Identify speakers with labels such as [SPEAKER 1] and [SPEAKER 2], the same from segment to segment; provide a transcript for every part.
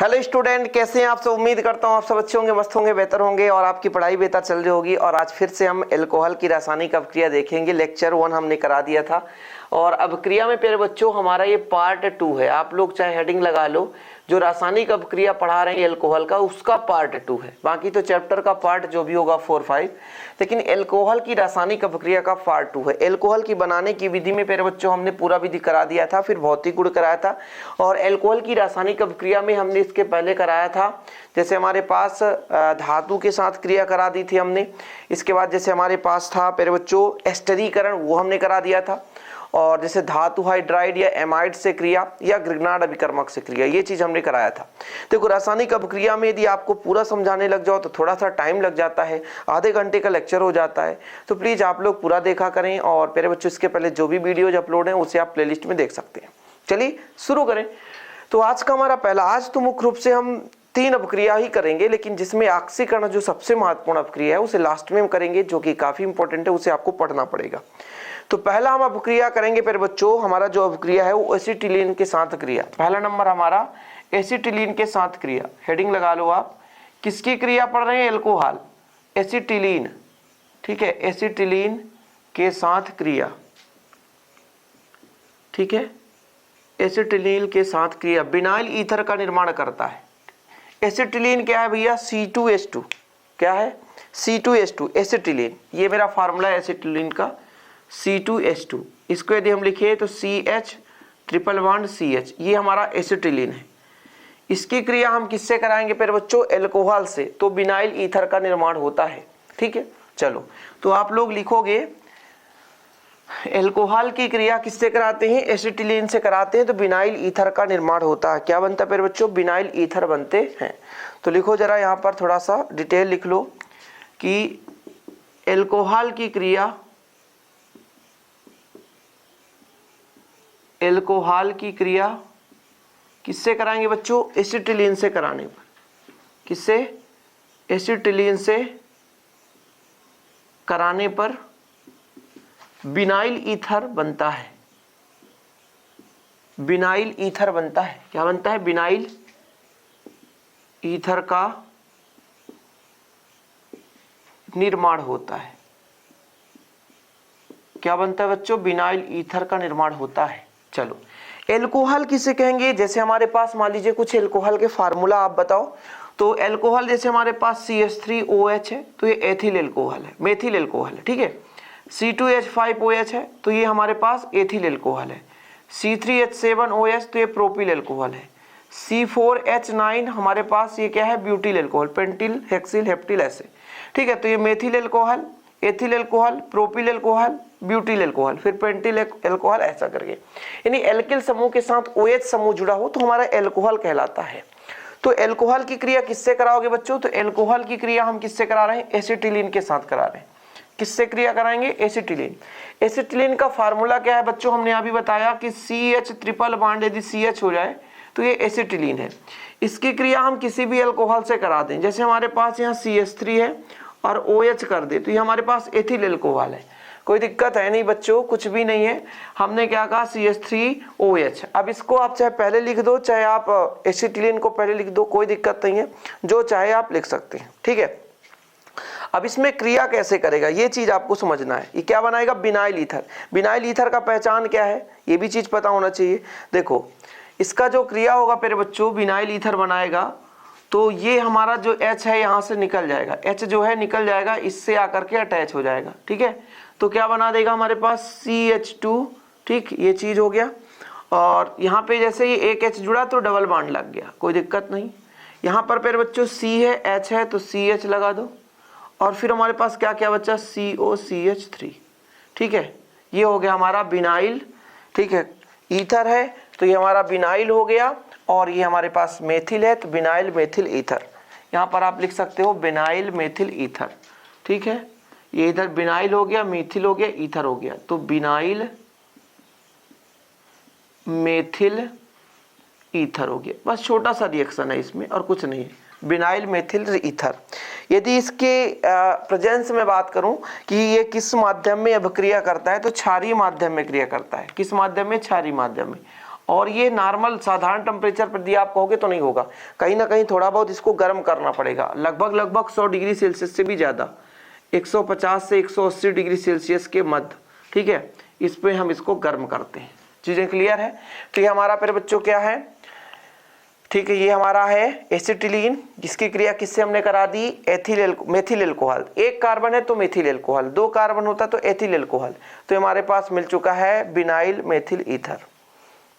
[SPEAKER 1] Hello student, कैसे हैं आप सब। उम्मीद करता हूं आप सब अच्छे होंगे, मस्त होंगे, बेहतर होंगे और आपकी पढ़ाई बेहतर चल रही होगी। और आज फिर से हम एल्कोहल की रासायनिक अभिक्रिया देखेंगे। लेक्चर 1 हमने करा दिया था और अभिक्रिया में प्यारे बच्चों हमारा ये पार्ट 2 है। आप लोग चाहे हेडिंग लगा लो, जो रासायनिक अभिक्रिया पढ़ा रहे हैं एल्कोहल का, उसका पार्ट 2 है। बाकी तो चैप्टर का पार्ट जो भी होगा 4, 5, लेकिन एल्कोहल की रासायनिक अभिक्रिया का पार्ट 2 है। एल्कोहल की बनाने की विधि में प्यारे बच्चों हमने पूरा विधि करा दिया था, फिर भौतिक गुण कराया था और एल्कोहल की रासायनिक अभिक्रिया में हमने इसके पहले कराया था। जैसे हमारे पास धातु के साथ क्रिया करा दी थी हमने। इसके बाद जैसे हमारे पास था प्यारे बच्चों एस्टरीकरण, वो हमने करा दिया था। और जैसे धातु हाइड्राइड या एमाइड से क्रिया या ग्रिग्नार्ड अभिकर्मक से क्रिया, ये चीज हमने कराया था। देखो रासायनिक अभिक्रिया में यदि आपको पूरा समझाने लग जाओ तो थोड़ा सा टाइम लग जाता है, आधे घंटे का लेक्चर हो जाता है। तो प्लीज आप लोग पूरा देखा करें और प्यारे बच्चों इसके पहले जो भी वीडियोज अपलोड हैं उसे आप प्लेलिस्ट में देख सकते हैं। चलिए शुरू करें। तो आज का हमारा पहला, आज तो मुख्य रूप से हम 3 अभिक्रिया ही करेंगे, लेकिन जिसमें ऑक्सीकरण जो सबसे महत्वपूर्ण अभिक्रिया है उसे लास्ट में हम करेंगे, जो कि काफी इंपॉर्टेंट है, उसे आपको पढ़ना पड़ेगा। तो पहला हम अभिक्रिया करेंगे प्यारे बच्चों, हमारा जो अभिक्रिया है वो एसिटिलीन के साथ क्रिया। पहला नंबर हमारा एसिटिलीन के साथ क्रिया। हेडिंग लगा लो आप। किसकी क्रिया पढ़ रहे हैं? Alcohol, acetylene. ठीक है, एसिटिलीन के साथ क्रिया। ठीक है, एसिटिलीन के साथ क्रिया बिनाइल ईथर का निर्माण करता है। एसिटिलीन क्या है भैया? C2H2। क्या है? C2H2 acetylene. ये मेरा फार्मूला है एसिटिलीन का, C2H2। इसको यदि हम लिखे तो CH ट्रिपल बॉन्ड CH, ये हमारा एसिटिलीन है। इसकी क्रिया हम किससे कराएंगे प्यारे बच्चों? एल्कोहल से। तो बिनाइल ईथर का निर्माण होता है। ठीक है, चलो तो आप लोग लिखोगे एल्कोहल की क्रिया किससे कराते हैं? एसिटिलीन से कराते हैं, तो बिनाइल ईथर का निर्माण होता है। क्या बनता है प्यारे बच्चों? बिनाइल ईथर बनते हैं। तो लिखो जरा यहाँ पर थोड़ा सा डिटेल लिख लो कि एल्कोहल की क्रिया, एल्कोहल की क्रिया किससे कराएंगे बच्चों? एसिटिलीन से कराने पर। किससे? एसिटिलीन से कराने पर बिनाइल ईथर बनता है। बिनाइल ईथर बनता है। क्या बनता है? बिनाइल ईथर का निर्माण होता है। क्या बनता है बच्चों? बिनाइल ईथर का निर्माण होता है। चलो एल्कोहल किसे कहेंगे? जैसे हमारे पास मान लीजिए कुछ एल्कोहल के फार्मूला आप बताओ। तो एल्कोहल जैसे हमारे पास CH3OH है तो ये एथिल एल्कोहल है, मेथिल एल्कोहल है। ठीक है, C2H5OH है तो ये हमारे पास एथिल एल्कोहल है। C3H7OH तो ये प्रोपिल एल्कोहल है। C4H9 हमारे पास ये क्या है? Butyl alcohol, pentyl, hexyl, heptyl ऐसे। ठीक है, तो ये methyl alcohol, ethyl alcohol, propyl alcohol, butyl alcohol, फिर पेंटिल एल्कोहल, ऐसा करके। यानी एल्किल समूह के साथ OH समूह जुड़ा हो तो हमारा एल्कोहल कहलाता है। तो एल्कोहल की क्रिया किससे कराओगे बच्चों? तो एल्कोहल की क्रिया हम किससे करा रहे हैं? एसिटिलीन के साथ करा रहे हैं। किससे क्रिया कराएंगे? एसिटिलीन। एसिटिलीन का फार्मूला क्या है बच्चों? हमने अभी बताया कि CH ट्रिपल बॉन्ड यदि CH हो जाए तो ये एसिटिलीन है। इसकी क्रिया हम किसी भी एल्कोहल से करा दें। जैसे हमारे पास यहाँ CH3 है और OH कर दे तो ये हमारे पास एथिल एल्कोहल है। कोई दिक्कत है नहीं बच्चों, कुछ भी नहीं है। हमने क्या कहा? CH3OH। अब इसको आप चाहे पहले लिख दो, चाहे आप एसिटिलीन को पहले लिख दो, कोई दिक्कत नहीं है, जो चाहे आप लिख सकते हैं। ठीक है, अब इसमें क्रिया कैसे करेगा ये चीज आपको समझना है। ये क्या बनाएगा? Vinyl ether. बिनाइल ईथर का पहचान क्या है ये भी चीज पता होना चाहिए। देखो इसका जो क्रिया होगा मेरे बच्चों, बिनाइल ईथर बनाएगा तो ये हमारा जो H है यहाँ से निकल जाएगा। H जो है निकल जाएगा, इससे आकर के अटैच हो जाएगा। ठीक है, तो क्या बना देगा हमारे पास? CH2। ठीक, ये चीज हो गया। और यहाँ पे जैसे ये एक H जुड़ा तो डबल बॉन्ड लग गया, कोई दिक्कत नहीं। यहाँ पर मेरे बच्चों C है, H है तो CH लगा दो और फिर हमारे पास क्या क्या बचा? COCH3। ठीक है, ये हो गया हमारा बिनाइल। ठीक है, ईथर है तो ये हमारा बिनाइल हो गया और ये हमारे पास मेथिल है तो बिनाइल मेथिल ईथर। यहाँ पर आप लिख सकते हो बिनाइल मेथिल ईथर। ठीक है, ये इधर बिनाइल हो गया, मेथिल हो गया, ईथर हो गया, तो बिनाइल मेथिल ईथर हो गया। बस छोटा सा रिएक्शन है इसमें और कुछ नहीं है, बिनाइल मेथिल ईथर। यदि इसके प्रेजेंस में बात करूं कि ये किस माध्यम में अभिक्रिया करता है तो क्षारीय माध्यम में क्रिया करता है। किस माध्यम में? क्षारीय माध्यम में। और ये नॉर्मल साधारण टेम्परेचर पर दिया आप कहोगे तो नहीं होगा, कहीं ना कहीं थोड़ा बहुत इसको गर्म करना पड़ेगा, लगभग 100 डिग्री सेल्सियस से भी ज़्यादा, 150 से 180 डिग्री सेल्सियस के मध्य, ठीक है, इस पे हम इसको गर्म करते हैं। चीज़ें क्लियर है? तो ये हमारा फिर बच्चों क्या है, ठीक है, ये हमारा है एसिटिलीन, जिसकी क्रिया किससे हमने करा दी, मेथिल एल्कोहल। एक कार्बन है तो मेथिल एल्कोहल, 2 कार्बन होता तो एथिल एल्कोहल। तो हमारे पास मिल चुका है बिनाइल मेथिल ईथर,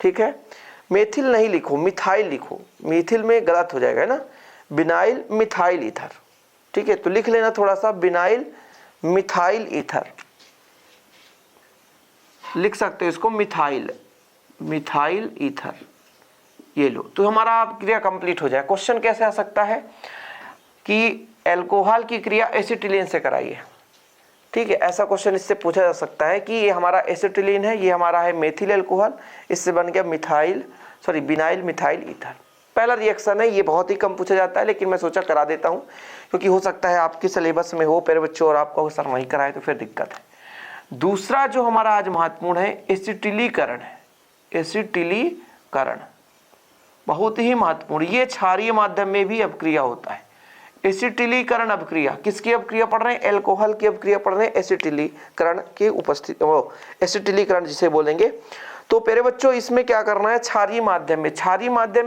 [SPEAKER 1] ठीक है। मेथिल नहीं लिखो, मिथाइल लिखो, मेथिल में गलत हो जाएगा ना, बिनाइल मिथाइल ईथर, ठीक है। तो लिख लेना थोड़ा सा, बिनाइल मिथाइल ईथर लिख सकते हो इसको, मिथाइल ईथर, ये लो। तो हमारा क्रिया कंप्लीट हो जाए। क्वेश्चन कैसे आ सकता है कि एल्कोहल की क्रिया एसिटिलीन से कराइए, ठीक है, ऐसा क्वेश्चन इससे पूछा जा सकता है कि ये हमारा एसिटिलीन है, ये हमारा है मेथिल एल्कोहल, इससे बन गया बिनाइल मिथाइल ईथर। पहला रिएक्शन है, ये बहुत ही कम पूछा जाता है, लेकिन मैं सोचा करा देता हूँ, क्योंकि हो सकता है आपके सिलेबस में हो प्यारे बच्चों और आपको सर नहीं कराए तो फिर दिक्कत है। दूसरा जो हमारा आज महत्वपूर्ण है, एसिटिलीकरण है। एसिटिलीकरण बहुत ही महत्वपूर्ण, ये क्षारीय माध्यम में भी अपक्रिया होता है। एसिटिलीकरण अपक्रिया, किसकी अपक्रिया पढ़ रहे हैं, एल्कोहल की अपक्रिया पढ़ रहे हैं, एसिटिलीकरण की उपस्थिति, एसिटिलीकरण जिसे बोलेंगे। तो प्यारे बच्चों इसमें क्या करना है, क्षारीय माध्यम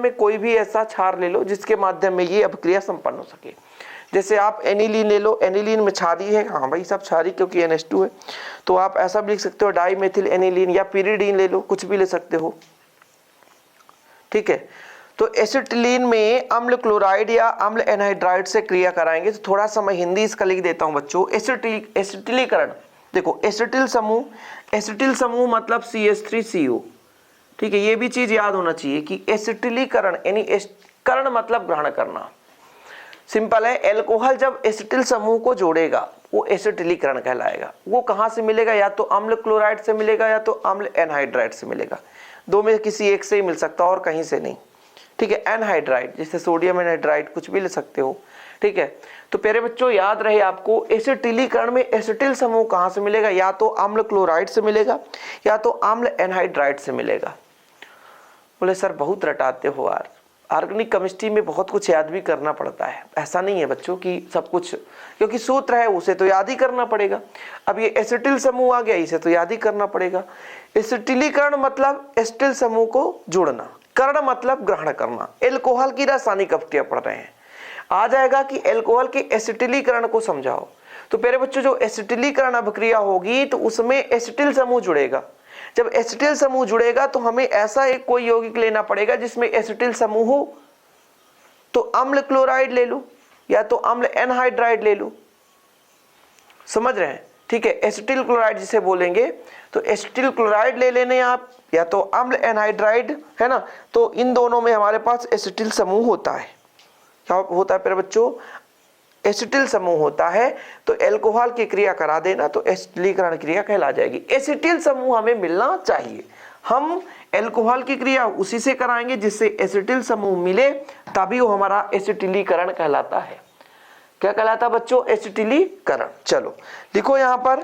[SPEAKER 1] में कोई भी ऐसा क्षार ले लो जिसके माध्यम में ये अपक्रिया संपन्न हो सके। जैसे आप एनिलीन ले लो, एनिलीन में क्षारीय है, हाँ भाई सब क्षारीय क्योंकि NH2 है, तो आप ऐसा भी लिख सकते हो डाई मेथिल एनिलीन, या पिरिडीन ले लो, कुछ भी ले सकते हो, ठीक है। तो एसिटिलीन में अम्ल क्लोराइड या अम्ल एनहाइड्राइड से क्रिया कराएंगे। तो थोड़ा सा मैं हिंदी इसका लिख देता हूं बच्चों। एसिटिलीकरण, देखो एसिटिल समूह मतलब CH3CO, ठीक है, ये भी चीज याद होना चाहिए कि एसिटिलीकरण यानी करण मतलब ग्रहण करना, सिंपल है। एल्कोहल जब एसिटिल समूह को जोड़ेगा वो एसिटिलीकरण कहलाएगा। वो कहां से मिलेगा, या तो अम्ल क्लोराइड से मिलेगा या तो अम्ल एनहाइड्राइड से मिलेगा, दो में किसी एक से ही मिल सकता और कहीं से नहीं, ठीक है। एनहाइड्राइड जैसे सोडियम एनहाइड्राइड कुछ भी ले सकते हो, ठीक है। तो प्यारे बच्चों याद रहे आपको, एसिटिलीकरण में एसिटिल समूह कहां से मिलेगा, या तो अम्ल क्लोराइड से मिलेगा या तो अम्ल एनहाइड्राइड से मिलेगा। बोले सर बहुत रटाते हो यार, ऑर्गेनिक केमिस्ट्री में बहुत कुछ याद भी करना पड़ता है। ऐसा नहीं है बच्चों कि सब कुछ, क्योंकि सूत्र है उसे तो याद ही करना पड़ेगा। अब ये एसिटिल समूह आ गया, इसे तो याद ही करना पड़ेगा। एसिटिलीकरण मतलब एसिटिल समूह को जोड़ना, करण मतलब ग्रहण करना। एल्कोहल की रासायनिक अपक्रिया पढ़ रहे हैं, आ जाएगा कि एल्कोहल के एसिटिलीकरण को समझाओ। तो प्यारे बच्चों जो एसिटिलीकरण अपक्रिया होगी तो उसमें एसिटिल समूह जुड़ेगा। जब एसिटिल समूह जुड़ेगा तो हमें ऐसा एक कोई यौगिक लेना पड़ेगा जिसमें एसिटिल समूह हो, तो अम्ल क्लोराइड ले लो या तो अम्ल एनहाइड्राइड ले लो, समझ रहे हैं, ठीक है। एसिटिल क्लोराइड जिसे बोलेंगे, तो एसिटिल क्लोराइड ले लेने आप, या तो अम्ल एनहाइड्राइड, है ना। तो इन दोनों में हमारे पास एसिटिल समूह होता है। क्या होता है प्यारे बच्चों, एसिटिल समूह होता है। तो एल्कोहल की क्रिया करा देना तो एसिटिलीकरण क्रिया कहला जाएगी। एसिटिल समूह हमें मिलना चाहिए, हम एल्कोहल की क्रिया उसी से कराएंगे जिससे एसिटिल समूह मिले, तभी वो हमारा एसिटिलीकरण कहलाता है। क्या कहलाता है बच्चों, एसिटिलीकरण। चलो लिखो यहां पर,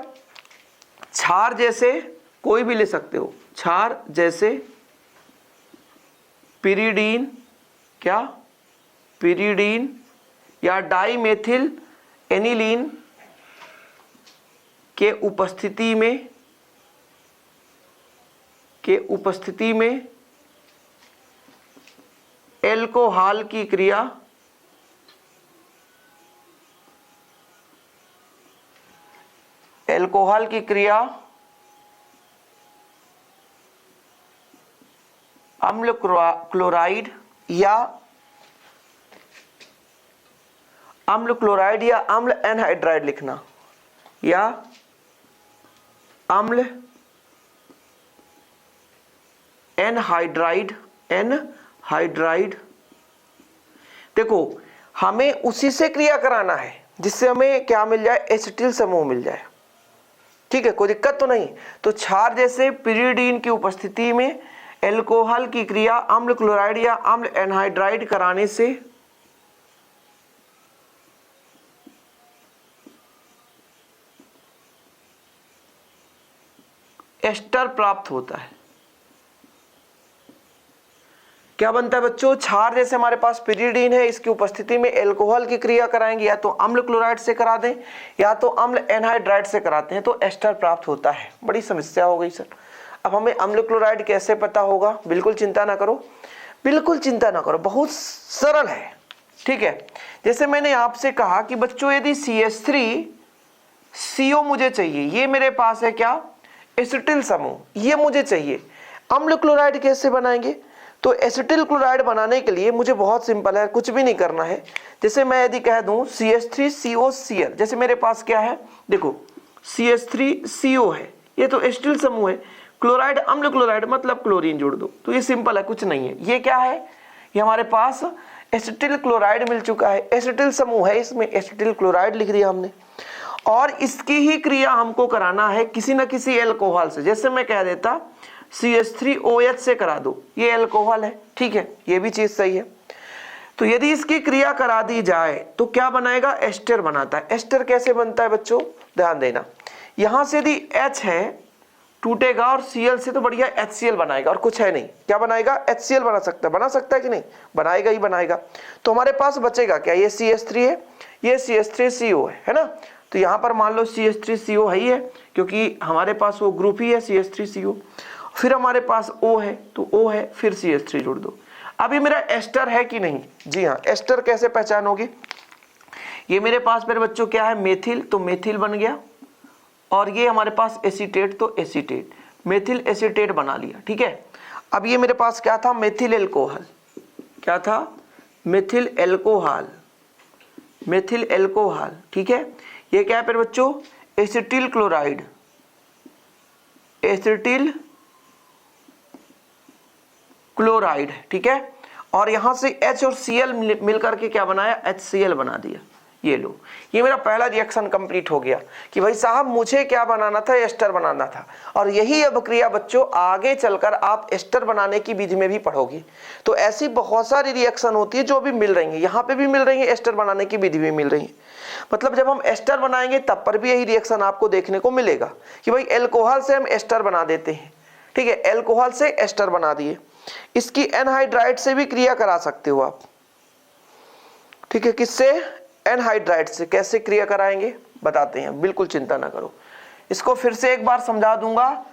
[SPEAKER 1] क्षार जैसे कोई भी ले सकते हो, क्षार जैसे पिरिडीन, क्या पिरिडीन या डाइमेथिल एनिलीन के उपस्थिति में एल्कोहल की क्रिया अम्ल क्लोराइड या अम्ल एनहाइड्राइड लिखना, या अम्ल एनहाइड्राइड। देखो हमें उसी से क्रिया कराना है जिससे हमें क्या मिल जाए, एसिटिल समूह मिल जाए, ठीक है, कोई दिक्कत तो नहीं। तो क्षार जैसे पिरिडीन की उपस्थिति में एल्कोहल की क्रिया अम्ल क्लोराइड या अम्ल एनहाइड्राइड कराने से एस्टर प्राप्त होता है। क्या बनता है बच्चों, क्षार जैसे हमारे पास पिरिडीन है, इसकी उपस्थिति में एल्कोहल की क्रिया कराएंगे, या तो अम्ल क्लोराइड से करा दें या तो अम्ल एनहाइड्राइड से कराते हैं तो एस्टर प्राप्त होता है। बड़ी समस्या हो गई सर। अब हमें अम्ल क्लोराइड कैसे पता होगा? बिल्कुल चिंता ना करो, बिल्कुल चिंता ना करो, बहुत सरल है। ठीक है, जैसे मैंने आपसे कहा कि बच्चों यदि CH3CO मुझे चाहिए, ये मेरे पास है क्या, एसिटिल समूह, ये मुझे चाहिए। अम्ल क्लोराइड कैसे बनाएंगे? तो एसिटिल क्लोराइड बनाने के लिए मुझे बहुत सिंपल है, कुछ भी नहीं करना है। जैसे मैं यदि कह दूं CH3COCl, जैसे मेरे पास क्या है, देखो CH3CO है, ये तो एसिटिल समूह है, क्लोराइड अम्ल क्लोराइड मतलब क्लोरीन जोड़ दो, तो ये सिंपल है, कुछ नहीं है। ये क्या है, ये हमारे पास एसिटिल क्लोराइड मिल चुका है, एसिटिल समूह है, इसमें एसिटिल क्लोराइड लिख दिया हमने, और इसकी ही क्रिया हमको कराना है किसी न किसी एल्कोहल से। जैसे मैं कह देता CH3OH से करा दो, ये एल्कोहल है, ठीक है, ये भी चीज सही है। तो यदि इसकी क्रिया करा दी जाए तो क्या बनाएगा, एस्टर बनाता है। एस्टर कैसे बनता है बच्चों, ध्यान देना, यहां से यदि H है टूटेगा और Cl से तो बढ़िया HCl बनाएगा, और कुछ है नहीं, क्या बनाएगा, HCl बना सकता है कि नहीं, बनाएगा ही बनाएगा। तो हमारे पास बचेगा क्या, ये CH3 है, ये CH3CO है ना। तो यहाँ पर मान लो CH3CO है ही है, क्योंकि हमारे पास वो ग्रुप ही है CH3CO। फिर हमारे पास O है तो O है, फिर CH3 जोड़ दो। अभी मेरा एस्टर है कि नहीं, जी हाँ, एस्टर कैसे पहचानोगे, ये मेरे पास मेरे बच्चों क्या है, मेथिल, तो मेथिल बन गया, और ये हमारे पास एसीटेट, तो एसीटेट, मेथिल एसीटेट बना लिया। ठीक है, अब ये मेरे पास क्या था, मेथिल एल्कोहल, क्या था, मेथिल एल्कोहल, मेथिल एल्कोहल। ठीक है, ये क्या है फिर बच्चों, एसिटिल क्लोराइड, एसिटिल क्लोराइड। ठीक है, और यहां से H और Cl मिलकर के क्या बनाया, HCl बना दिया। ये लो, ये मेरा पहला रिएक्शन कंप्लीट हो गया कि भाई साहब मुझे क्या बनाना था, एस्टर बनाना था। और यही अब क्रिया बच्चों आगे चलकर आप एस्टर बनाने की विधि में भी पढ़ोगे। तो ऐसी बहुत सारी रिएक्शन होती है जो भी मिल रही है, यहाँ पे भी मिल रही है, एस्टर बनाने की विधि में मिल रही है। मतलब जब हम एस्टर बनाएंगे तब पर भी यही रिएक्शन आपको देखने को मिलेगा कि भाई एल्कोहल से हम एस्टर बना देते हैं। ठीक है, एल्कोहल से एस्टर बना दिए, इसकी एनहाइड्राइड से भी क्रिया करा सकते हो आप। ठीक है, किससे, एनहाइड्राइड से। कैसे क्रिया कराएंगे बताते हैं, बिल्कुल चिंता ना करो। इसको फिर से एक बार समझा दूंगा,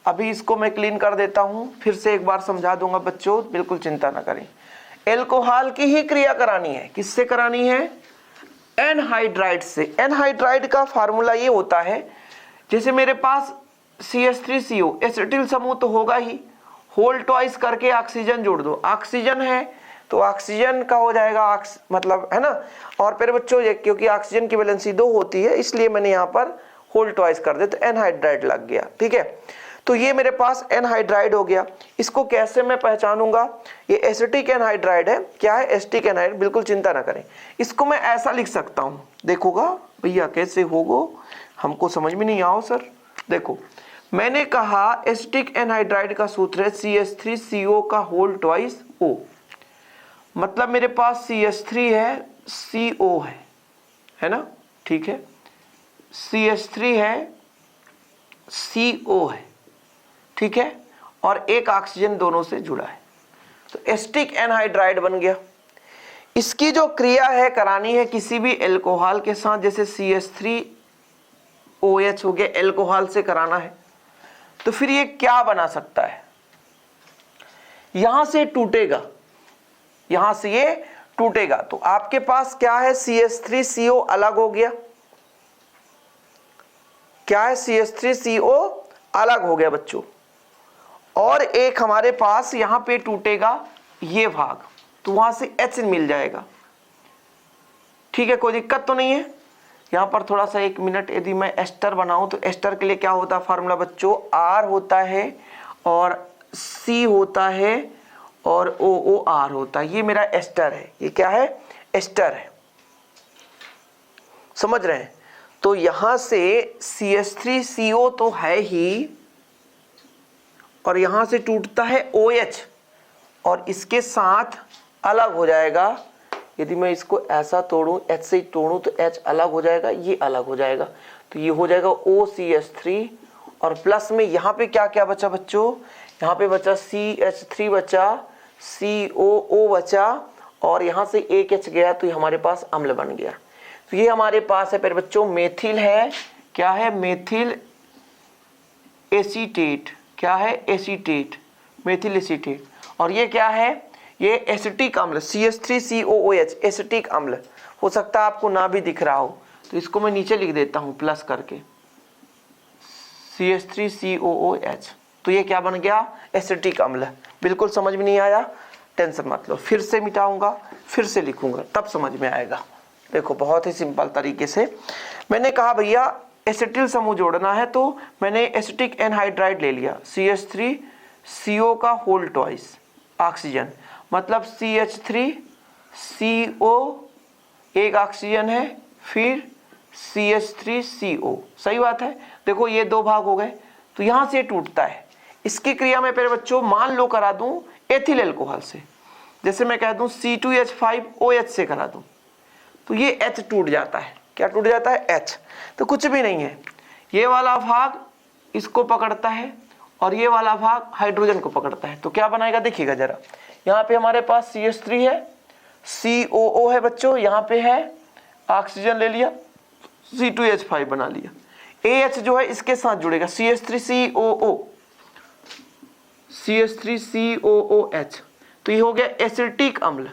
[SPEAKER 1] अभी इसको मैं क्लीन कर देता हूं, फिर से एक बार समझा दूंगा बच्चों, बिल्कुल चिंता ना करें। एल्कोहल की ही क्रिया करानी है, किससे करानी है, एनहाइड्राइड से। एनहाइड्राइड का फार्मूला ये होता है, जैसे मेरे पास CH3CO एसिटिल समूह तो होगा ही, होल ट्वाइस करके ऑक्सीजन जोड़ दो, ऑक्सीजन है तो ऑक्सीजन का हो जाएगा मतलब है ना। और फिर बच्चों ये क्योंकि ऑक्सीजन की वैलेंसी 2 होती है इसलिए मैंने यहाँ पर होल ट्वाइस कर दे, तो एनहाइड्राइड लग गया। ठीक है, तो ये मेरे पास एनहाइड्राइड हो गया। इसको कैसे मैं पहचानूंगा, ये एसिटिक एनहाइड्राइड है, क्या है, एसिटिक एनहाइड्राइड, बिल्कुल चिंता ना करें। इसको मैं ऐसा लिख सकता हूँ, देखोगा भैया कैसे होगा, हमको समझ में नहीं आओ सर। देखो मैंने कहा एसिटिक एनहाइड्राइड का सूत्र है CH3CO का होल ट्वाइस O, मतलब मेरे पास CH3 है, CO है ना, ठीक है, CH3 है, CO है, ठीक है, और एक ऑक्सीजन दोनों से जुड़ा है, तो एसिटिक एनहाइड्राइड बन गया। इसकी जो क्रिया है करानी है किसी भी एल्कोहल के साथ, जैसे CH3OH हो गया, एल्कोहल से कराना है, तो फिर ये क्या बना सकता है, यहां से टूटेगा, यहां से ये टूटेगा, तो आपके पास क्या है, CH3CO अलग हो गया, क्या है, CH3CO अलग हो गया बच्चों, और एक हमारे पास यहां पे टूटेगा ये भाग, तो वहां से H मिल जाएगा। ठीक है, कोई दिक्कत तो नहीं है। यहां पर थोड़ा सा 1 मिनट, यदि मैं एस्टर बनाऊं तो एस्टर के लिए क्या होता है फार्मूला बच्चों, R होता है और C होता है और OOR होता है, ये मेरा एस्टर है, ये क्या है, एस्टर है, समझ रहे हैं। तो यहां से CH3CO तो है ही, और यहां से टूटता है OH, और इसके साथ अलग हो जाएगा। यदि मैं इसको ऐसा तोड़ूं, H से तोड़ूं तो H अलग हो जाएगा, ये अलग हो जाएगा, तो ये हो जाएगा OCH3, और प्लस में यहाँ पे क्या क्या बचा बच्चों, यहाँ पे बचा CH3 बचा, COO बचा और यहाँ से एक H गया तो ये हमारे पास अम्ल बन गया। तो ये हमारे पास है प्यारे बच्चों मेथिल है, क्या है, मेथिल एसीटेट, क्या है, एसीटेट, मेथिल एसीटेट। और ये क्या है, ये एसिटिक अम्ल CH3COOH एसिटिक अम्ल। हो सकता है आपको ना भी दिख रहा हो, तो इसको मैं नीचे लिख देता हूँ प्लस करके CH3COOH। तो ये क्या बन गया, एसिटिक अम्ल। बिल्कुल समझ में नहीं आया, टेंशन मत लो, फिर से मिटाऊंगा, फिर से लिखूंगा, तब समझ में आएगा। देखो बहुत ही सिंपल तरीके से मैंने कहा भैया एसिटिल समूह जोड़ना है, तो मैंने एसिटिक एनहाइड्राइड ले लिया CH3CO का होल ट्वाइस ऑक्सीजन, मतलब CH3CO एक ऑक्सीजन है, फिर CH3CO, सही बात है। देखो ये दो भाग हो गए, तो यहां से टूटता है। इसकी क्रिया में मेरे बच्चों मान लो करा दूं एथिल अल्कोहल से, जैसे मैं कह दूं C2H5OH से करा दूं, तो ये H टूट जाता है। क्या टूट जाता है, H। तो कुछ भी नहीं है, ये वाला भाग इसको पकड़ता है और ये वाला भाग हाइड्रोजन को पकड़ता है। तो क्या बनाएगा देखिएगा जरा, यहाँ पे हमारे पास CH3 है, COO है बच्चों, यहाँ पे है ऑक्सीजन ले लिया, C2H5 बना लिया, AH जो है इसके साथ जुड़ेगा CH3COOH, तो ये हो गया एसिटिक अम्ल।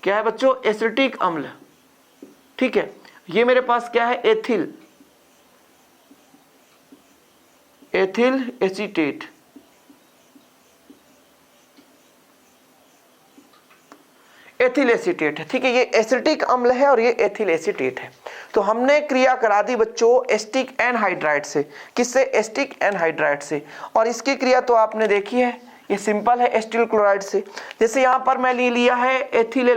[SPEAKER 1] क्या है बच्चों, एसिटिक अम्ल, ठीक है। ये मेरे पास क्या है, एथिल एसीटेट, एथिल एसीटेट है, ठीक है। ये एसिटिक अम्ल है और ये एथिल एसीटेट है। तो हमने क्रिया करा दी बच्चों एसिटिक एनहाइड्राइड से, किससे, एसिटिक एनहाइड्राइड से। और इसकी क्रिया तो आपने देखी है, ये सिंपल है एसिटिल क्लोराइड से। जैसे यहाँ पर मैं ले लिया है मेथिल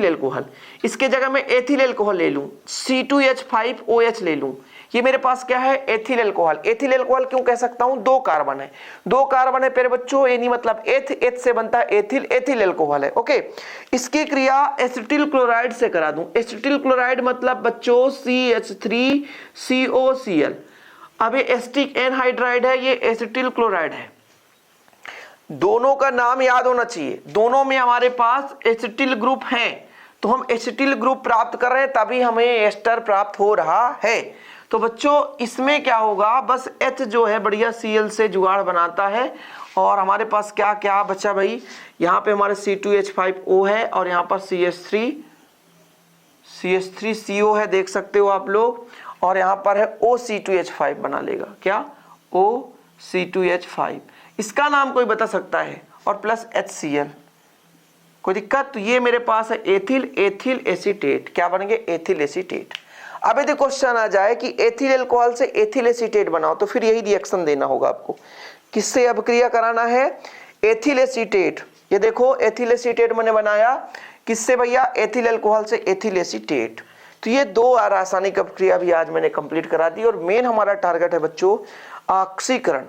[SPEAKER 1] अल्कोहल, इसके जगह मैं एथिल अल्कोहल ले लूं, C2H5OH ले लूं, ये मेरे पास क्या है, एथिल अल्कोहल। एथिल अल्कोहल क्यों कह सकता हूं, दो कार्बन है, दो कार्बन है प्यारे बच्चों, ये नहीं मतलब एथ से बनता है एथिल, एथिल अल्कोहल है, ओके। इसकी क्रिया एसिटिल क्लोराइड से करा दूं, एसिटिल क्लोराइड मतलब बच्चों CH3COCl। अब ये एसिटिक एनहाइड्राइड है, ये एसिटिल क्लोराइड है। दोनों का नाम याद होना चाहिए, दोनों में हमारे पास एसिटिल ग्रुप है, तो हम एसिटिल ग्रुप प्राप्त कर रहे हैं, तभी हमें एस्टर प्राप्त हो रहा है। तो बच्चों इसमें क्या होगा, बस H जो है बढ़िया Cl से जुगाड़ बनाता है। और हमारे पास क्या क्या बचा भाई, यहाँ पे हमारे C2H5O है और यहाँ पर CH3CO है, देख सकते हो आप लोग, और यहाँ पर है OC2H5 बना लेगा, क्या, OC2H5, इसका नाम कोई बता सकता है, और प्लस HCl, कोई दिक्कत। तो ये मेरे पास है एथिल एसीटेट, क्या बन गए, एथिल एसीटेट। अब यदि क्वेश्चन आ जाए कि एथिल अल्कोहल से एथिल एसीटेट बनाओ, तो फिर यही रिएक्शन देना होगा आपको। किससे अब क्रिया कराना है, एथिल एसीटेट। ये देखो एथिल एसीटेट मैंने बनाया, किससे भैया, एथिल अल्कोहल से एथिल एसीटेट। तो ये दो रासायनिक अपक्रिया भी आज मैंने कंप्लीट करा दी। और मेन हमारा टारगेट है बच्चों ऑक्सीकरण,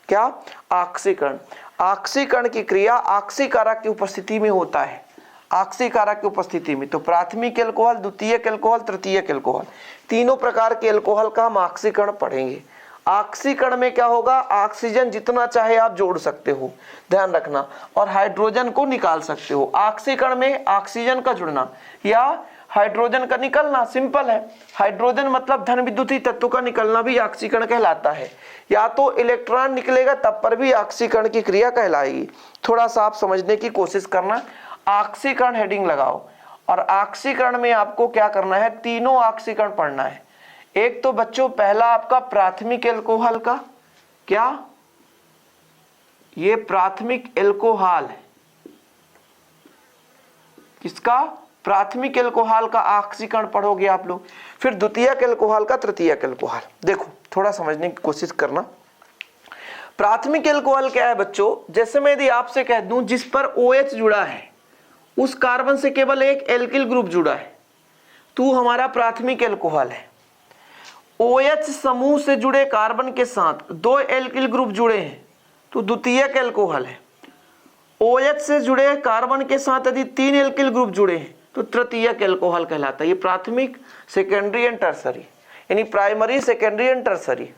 [SPEAKER 1] क्या, ऑक्सीकरण। ऑक्सीकरण की क्रिया ऑक्सीकारक की उपस्थिति में होता है, ऑक्सीकारक की उपस्थिति में। तो प्राथमिक अल्कोहल, द्वितीयक अल्कोहल, तृतीयक अल्कोहल, तीनों प्रकार के अल्कोहल का हम ऑक्सीकरण पढ़ेंगे। ऑक्सीकरण में क्या होगा, ऑक्सीजन जितना चाहे आप जोड़ सकते हो, ध्यान रखना, और हाइड्रोजन को निकाल सकते हो। ऑक्सीकरण में ऑक्सीजन का जुड़ना या हाइड्रोजन का निकलना, सिंपल है। हाइड्रोजन मतलब धन विद्युतीय तत्व का निकलना भी ऑक्सीकरण कहलाता है। या तो इलेक्ट्रॉन निकलेगा तब पर भी ऑक्सीकरण की क्रिया कहलाएगी। थोड़ा सा आप समझने की कोशिश करना। ऑक्सीकरण हेडिंग लगाओ, और ऑक्सीकरण में आपको क्या करना है, तीनों ऑक्सीकरण पढ़ना है। एक तो बच्चों पहला आपका प्राथमिक अल्कोहल का, क्या, ये प्राथमिक अल्कोहल है, किसका, प्राथमिक अल्कोहल का ऑक्सीकरण पढ़ोगे आप लोग। फिर द्वितीयक अल्कोहल का, तृतीयक अल्कोहल। देखो थोड़ा समझने की कोशिश करना। प्राथमिक अल्कोहल क्या है बच्चों, जैसे मैं यदि आपसे कह दूं जिस पर OH जुड़ा है उस कार्बन से केवल एक एल्किल ग्रुप जुड़ा है, तो हमारा प्राथमिक अल्कोहल है। OH समूह से जुड़े कार्बन के साथ दो एल्किल ग्रुप जुड़े हैं तो द्वितीयक अल्कोहल है। OH से जुड़े कार्बन के साथ यदि तीन एल्किल ग्रुप जुड़े हैं तो तृतीयक अल्कोहल कहलाता है। ये प्राथमिक, सेकेंडरी एंड टर्सरी, यानी प्राइमरी, सेकेंडरी एंड टर्सरी।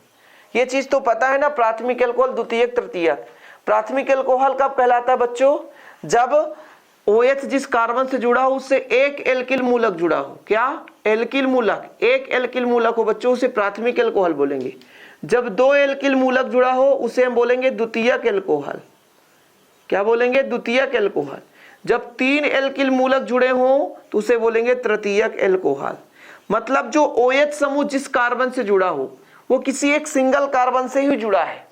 [SPEAKER 1] ये चीज तो पता है ना, प्राथमिक अल्कोहल, द्वितीयक, तृतीयक। प्राथमिक एल्कोहल कब कहलाता है बच्चों? जब OH जिस कार्बन से जुड़ा हो उससे एक एल्किल मूलक जुड़ा हो। क्या? एल्किल मूलक, एक एल्किल मूलक हो बच्चों, उसे प्राथमिक एल्कोहल बोलेंगे। जब दो एल्किल मूलक जुड़ा हो उसे हम बोलेंगे द्वितीयक एल्कोहल। क्या बोलेंगे? द्वितीयक एल्कोहल। जब तीन एल्किल मूलक जुड़े हों तो उसे बोलेंगे तृतीयक एल्कोहल। मतलब जो OH समूह जिस कार्बन से जुड़ा हो वो किसी एक सिंगल कार्बन से ही जुड़ा है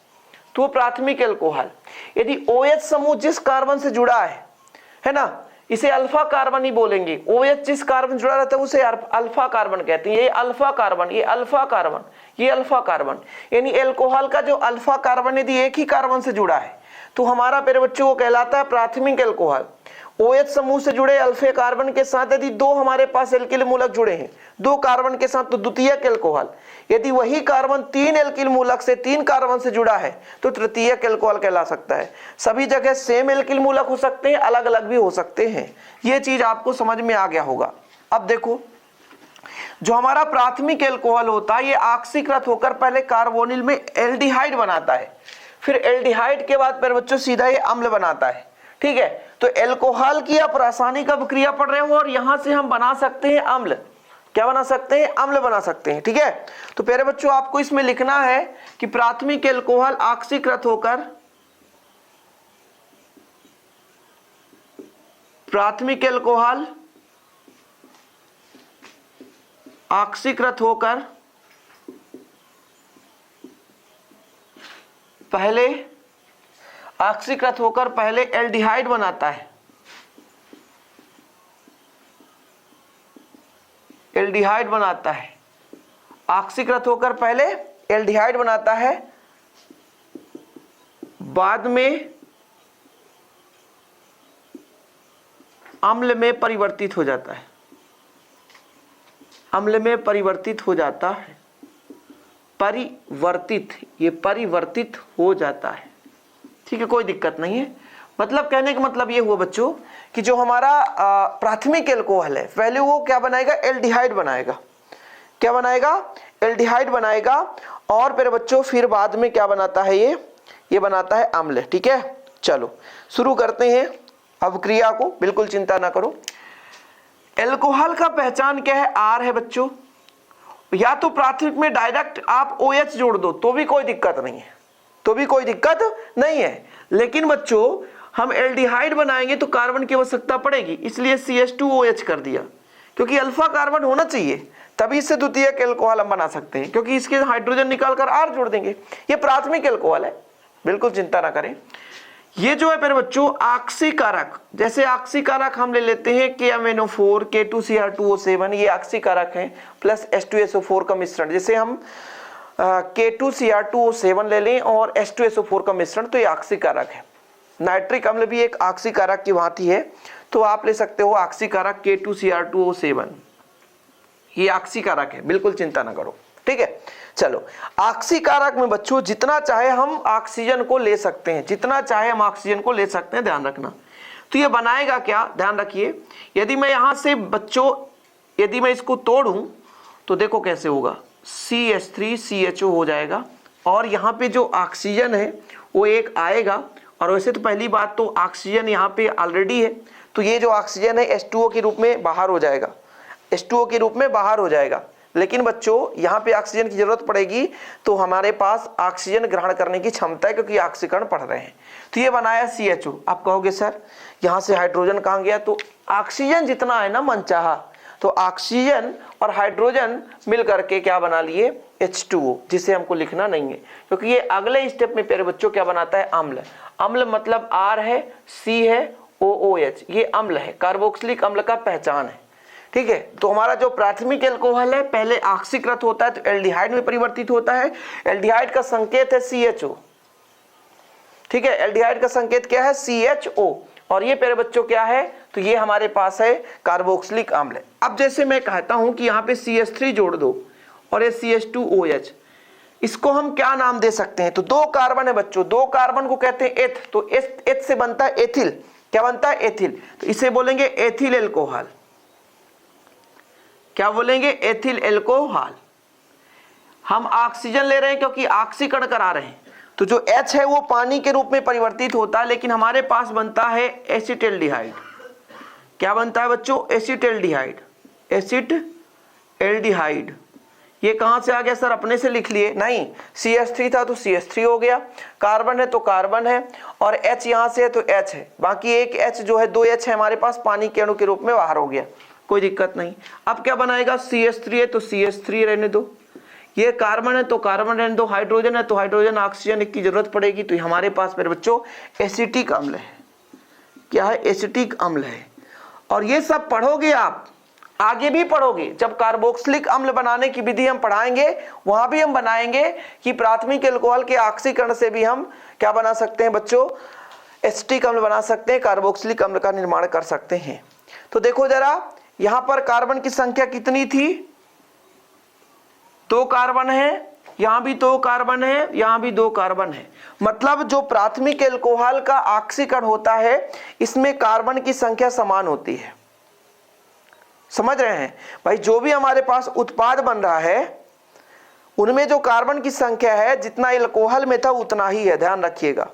[SPEAKER 1] तो वो प्राथमिक एल्कोहल। यदि OH समूह जिस कार्बन से जुड़ा है ना, इसे अल्फा कार्बन ही बोलेंगे। OH जिस कार्बन जुड़ा रहता है उसे अल्फा कार्बन कहते हैं। ये अल्फा कार्बन, ये अल्फा कार्बन, ये अल्फा कार्बन। यानी एल्कोहल का जो अल्फा कार्बन यदि एक ही कार्बन से जुड़ा है तो हमारा प्यारे बच्चों वो कहलाता है प्राथमिक एल्कोहल। OH समूह से जुड़े अल्फा कार्बन के साथ यदि दो हमारे पास एल्किल मूलक जुड़े हैं दो कार्बन के साथ तो द्वितीयक एल्कोहल। यदि वही कार्बन तीन एल्किल मूलक से तीन कार्बन से जुड़ा है तो तृतीयक एल्कोहल कहला सकता है। सभी जगह सेम एल्किल मूलक हो सकते हैं, अलग अलग भी हो सकते हैं। ये चीज आपको समझ में आ गया होगा। अब देखो, जो हमारा प्राथमिक एल्कोहल होता है ये ऑक्सीकृत होकर पहले कार्बोनिल में एल्डिहाइड बनाता है, फिर एल्डिहाइड के बाद फिर बच्चों सीधा ये अम्ल बनाता है। ठीक है, तो एल्कोहल की आप रासायनिक अभिक्रिया पढ़ रहे हो और यहां से हम बना सकते हैं अम्ल। क्या बना सकते हैं? अम्ल बना सकते हैं। ठीक है, तो प्यारे बच्चों आपको इसमें लिखना है कि प्राथमिक एल्कोहल ऑक्सीकृत होकर पहले एल्डिहाइड बनाता है। एल्डिहाइड बनाता है, ऑक्सीकृत होकर पहले एल्डिहाइड बनाता है, बाद में अम्ल में परिवर्तित हो जाता है। अम्ल में परिवर्तित हो जाता है, ये परिवर्तित हो जाता है। ठीक है, कोई दिक्कत नहीं है। मतलब कहने का मतलब ये हुआ बच्चों कि जो हमारा प्राथमिक एल्कोहल है पहले वो क्या बनाएगा? एल्डिहाइड बनाएगा। क्या बनाएगा? एल्डिहाइड बनाएगा। और फिर बच्चों फिर बाद में क्या बनाता है? ये बनाता है अम्ल। ठीक है, चलो शुरू करते हैं अभिक्रिया को, बिल्कुल चिंता ना करो। एल्कोहल का पहचान क्या है? R है बच्चों। या तो प्राथमिक में डायरेक्ट आप OH जोड़ दो तो भी कोई दिक्कत नहीं है, लेकिन बच्चों हम एल्डिहाइड बनाएंगे तो कार्बन की आवश्यकता पड़ेगी, इसलिए CH2OH कर दिया, क्योंकि अल्फा कार्बन होना चाहिए तभी इससे द्वितीयक एल्कोहल हम बना सकते हैं, क्योंकि इसके हाइड्रोजन निकालकर R जोड़ देंगे। ये प्राथमिक एल्कोहल है, बिल्कुल चिंता ना करें। ये जो है फिर बच्चों ऑक्सीकारक, जैसे ऑक्सीकारक हम ले लेते हैं KMnO4 K2Cr2O7, ये ऑक्सीकारक है प्लस H2SO4 का मिश्रण। जैसे हम K2Cr2O7 ले लें और H2SO4 का मिश्रण तो ये ऑक्सीकारक है। नाइट्रिक अम्ल भी एक ऑक्सीकारक की भांति है, तो आप ले सकते हो ऑक्सीकारक K2Cr2O7, ये ऑक्सीकारक है, बिल्कुल चिंता ना करो। ठीक है, चलो ऑक्सीकारक में बच्चों जितना चाहे हम ऑक्सीजन को ले सकते हैं, ध्यान रखना। तो ये बनाएगा क्या? ध्यान रखिए, यदि मैं यहां से बच्चों यदि मैं इसको तोड़ूं तो देखो कैसे होगा, CH3CHO हो जाएगा और यहाँ पे जो ऑक्सीजन है वो एक आएगा। और वैसे तो पहली बात तो ऑक्सीजन यहाँ पे ऑलरेडी है, तो ये जो ऑक्सीजन है H2O के रूप में बाहर हो जाएगा, लेकिन बच्चों यहाँ पे ऑक्सीजन की जरूरत पड़ेगी तो हमारे पास ऑक्सीजन ग्रहण करने की क्षमता है, क्योंकि ऑक्सीकरण पढ़ रहे हैं। तो ये बनाया CHO। आप कहोगे सर यहाँ से हाइड्रोजन कहाँ गया? तो ऑक्सीजन जितना है ना मनचाहा, तो ऑक्सीजन और हाइड्रोजन मिल करके क्या बना लिए? H2O, जिसे हमको लिखना नहीं है, क्योंकि ये अगले स्टेप में प्यारे बच्चों क्या बनाता है? अम्ल। अम्ल मतलब R है, C है, OOH, ये अम्ल है, कार्बोक्सिलिक अम्ल का पहचान है। ठीक है, तो हमारा जो प्राथमिक एल्कोहल है पहले ऑक्सीकृत होता है तो एल्डिहाइड में परिवर्तित होता है। एल्डिहाइड का संकेत है CHO। ठीक है, एल्डिहाइड का संकेत क्या है? CHO। और ये प्यारे बच्चों क्या है? तो ये हमारे पास है कार्बोक्सिलिक अम्ल। अब जैसे मैं कहता हूं कि यहाँ पे CH3 जोड़ दो और ये CH2OH, इसको हम क्या नाम दे सकते हैं? तो दो कार्बन है बच्चों, दो कार्बन को कहते हैं एथ, तो एथ से बनता है एथिल। क्या बनता है? एथिल। तो इसे बोलेंगे एथिल एल्कोहल। क्या बोलेंगे? Ethyl alcohol. हम ऑक्सीजन ले रहे हैं क्योंकि ऑक्सीकरण करा रहे हैं, तो जो H है वो पानी के रूप में परिवर्तित होता है, लेकिन हमारे पास बनता है एसिटाल्डिहाइड। क्या बनता है बच्चों? एसिटाल्डिहाइड। एसिटाल्डिहाइड ये कहां से आ गया सर? अपने से लिख लिए? नहीं, CH3 था तो CH3 हो गया, कार्बन है तो कार्बन है, और H यहां से है तो H है, बाकी एक H जो है, 2 H है हमारे पास, पानी के अणु के रूप में बाहर हो गया, कोई दिक्कत नहीं। अब क्या बनाएगा? CH3 है तो CH3 रहने दो, ये कार्बन है तो कार्बन रहने दो, हाइड्रोजन है तो हाइड्रोजन, ऑक्सीजन की जरूरत पड़ेगी, तो हमारे पास मेरे बच्चों एसिटिक अम्ल है। क्या है? एसिटिक अम्ल है। और ये सब पढ़ोगे आप, आगे भी पढ़ोगे, जब कार्बोक्सिलिक अम्ल बनाने की विधि हम पढ़ाएंगे वहां भी हम बनाएंगे कि प्राथमिक अल्कोहल के ऑक्सीकरण से भी हम क्या बना सकते हैं बच्चों? एसिटिक अम्ल बना सकते हैं, कार्बोक्सिलिक अम्ल का निर्माण कर सकते हैं। तो देखो जरा, यहां पर कार्बन की संख्या कितनी थी? 2 कार्बन है, यहां भी 2 कार्बन है, यहां भी 2 कार्बन है। मतलब जो प्राथमिक अल्कोहल का ऑक्सीकरण होता है इसमें कार्बन की संख्या समान होती है। समझ रहे हैं भाई? जो भी हमारे पास उत्पाद बन रहा है उनमें जो कार्बन की संख्या है जितना अल्कोहल में था उतना ही है, ध्यान रखिएगा,